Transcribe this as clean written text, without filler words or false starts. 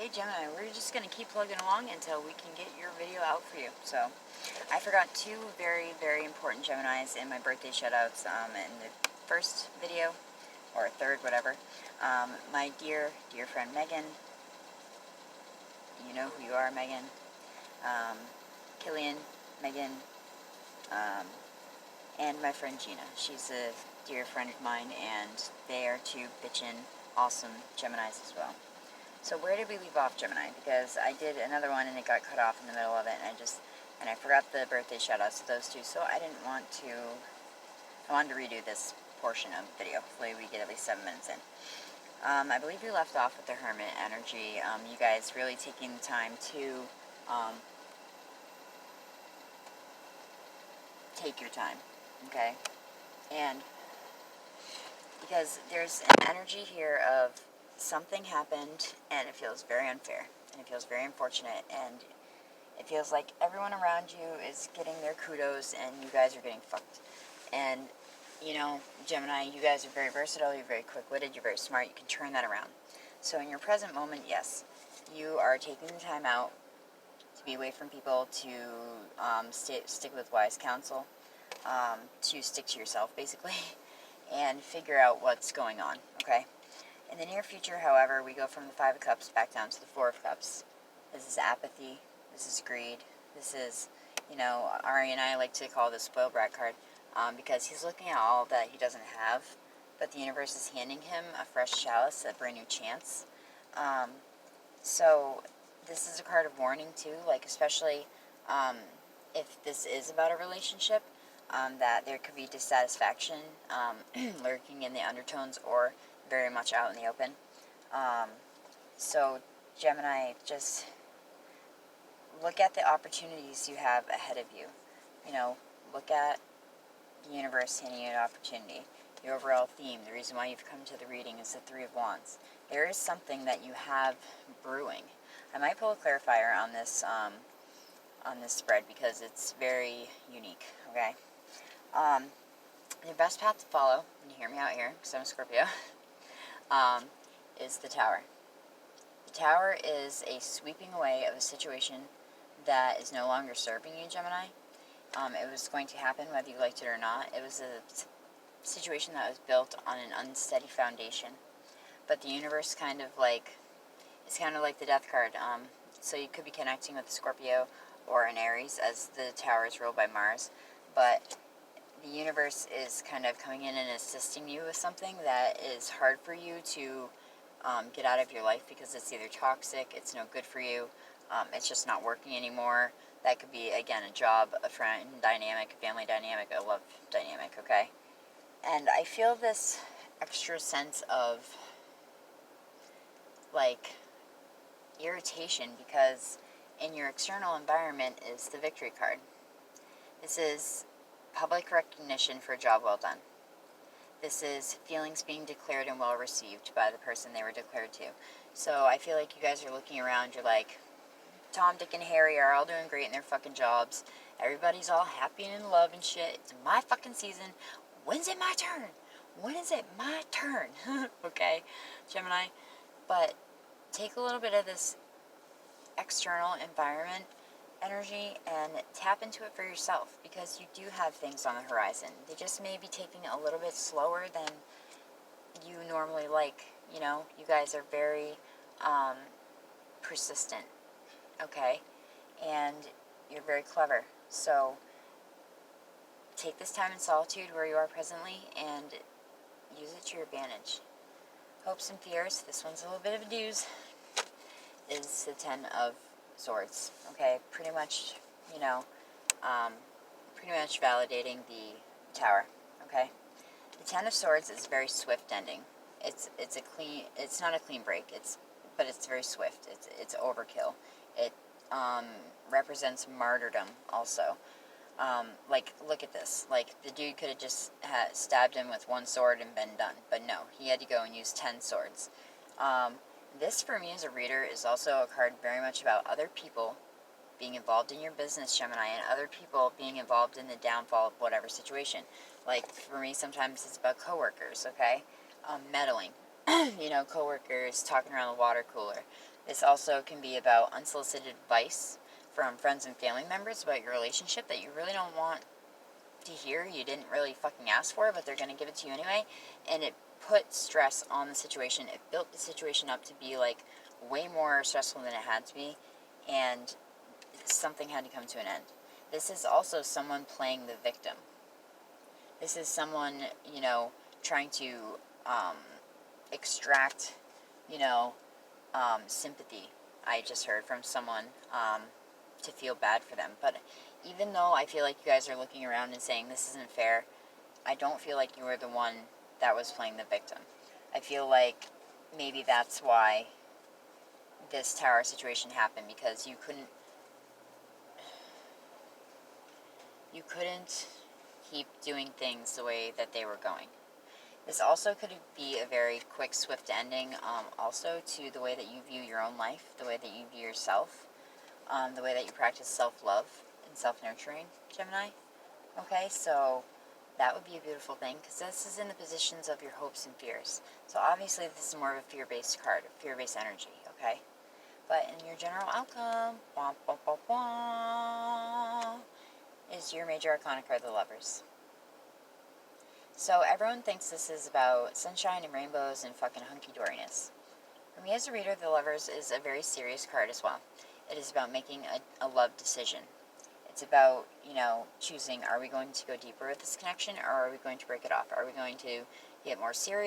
hey Gemini, we're just going to keep plugging along until we can get your video out for you. So, I forgot two very, very important Geminis in my birthday shoutouts in the first video, or third, whatever. My dear, dear friend Megan, you know who you are, Megan. Killian, Megan, and my friend Gina. She's a dear friend of mine, and they are two bitchin' awesome Geminis as well. So where did we leave off, Gemini? Because I did another one and it got cut off in the middle of it, and I forgot the birthday shoutouts to those two, so I wanted to redo this portion of the video. Hopefully we get at least 7 minutes in. I believe we left off with the Hermit energy. You guys really taking the time to take your time, okay? And because there's an energy here of something happened and it feels very unfair and it feels very unfortunate, and it feels like everyone around you is getting their kudos and you guys are getting fucked. And you know, Gemini, you guys are very versatile, you're very quick-witted, you're very smart, you can turn that around. So in your present moment, yes, you are taking the time out to be away from people, to stick with wise counsel, to stick to yourself, basically, and figure out what's going on, okay? In the near future, however, we go from the 5 of Cups back down to the 4 of Cups. This is apathy, this is greed, this is, you know, Ari and I like to call this spoiled brat card, because he's looking at all that he doesn't have, but the universe is handing him a fresh chalice, a brand new chance. So this is a card of warning too, like especially if this is about a relationship, that there could be dissatisfaction lurking in the undertones or very much out in the open. So Gemini, just look at the opportunities you have ahead of you. You know, look at the universe handing you an opportunity. The overall theme, the reason why you've come to the reading, is the 3 of Wands. There is something that you have brewing. I might pull a clarifier on this spread because it's very unique, okay? Your best path to follow, and hear me out here, because I'm a Scorpio, is the Tower. The Tower is a sweeping away of a situation that is no longer serving you, Gemini. It was going to happen whether you liked it or not. It was a situation that was built on an unsteady foundation. But the universe it's kind of like the Death card. So you could be connecting with a Scorpio or an Aries, as the Tower is ruled by Mars. But the universe is kind of coming in and assisting you with something that is hard for you to get out of your life because it's either toxic, it's no good for you, it's just not working anymore. That could be, again, a job, a friend dynamic, a family dynamic, a love dynamic, okay? And I feel this extra sense of, like, irritation because in your external environment is the Victory card. This is public recognition for a job well done. This is feelings being declared and well received by the person they were declared to. So I feel like you guys are looking around, you're like, Tom, Dick, and Harry are all doing great in their fucking jobs. Everybody's all happy and in love and shit. It's my fucking season. When's it my turn? When is it my turn? Okay, Gemini? But take a little bit of this external environment energy and tap into it for yourself, because you do have things on the horizon. They just may be taking a little bit slower than you normally like. You know, you guys are very persistent, okay? And you're very clever. So take this time in solitude where you are presently and use it to your advantage. Hopes and fears, this one's a little bit of a doozy, is the 10 of Swords, okay? Pretty much, you know, pretty much validating the Tower, okay? The 10 of Swords is a very swift ending. It's not a clean break, but it's very swift. It's overkill. It represents martyrdom also. Like, look at this. Like, the dude could have just stabbed him with 1 sword and been done. But no, he had to go and use 10 swords. This, for me as a reader, is also a card very much about other people being involved in your business, Gemini, and other people being involved in the downfall of whatever situation. Like, for me, sometimes it's about coworkers, okay? Meddling. You know, coworkers talking around the water cooler. This also can be about unsolicited advice from friends and family members about your relationship that you really don't want to hear. You didn't really fucking ask for, but they're going to give it to you anyway. And it put stress on the situation. It built the situation up to be like way more stressful than it had to be. And something had to come to an end. This is also someone playing the victim. This is someone, you know, trying to extract, you know, sympathy. I just heard from someone to feel bad for them. But even though I feel like you guys are looking around and saying this isn't fair, I don't feel like you were the one that was playing the victim. I feel like maybe that's why this tower situation happened, because you couldn't keep doing things the way that they were going. This also could be a very quick, swift ending, also to the way that you view your own life, the way that you view yourself, the way that you practice self-love and self-nurturing, Gemini. Okay, so that would be a beautiful thing, because this is in the positions of your hopes and fears. So obviously this is more of a fear-based card, a fear-based energy, okay? But in your general outcome, wah, wah, wah, wah, is your major arcana card, the Lovers. So everyone thinks this is about sunshine and rainbows and fucking hunky-doriness. For me as a reader, the Lovers is a very serious card as well. It is about making a love decision. It's about, you know, choosing, are we going to go deeper with this connection, or are we going to break it off? Are we going to get more serious?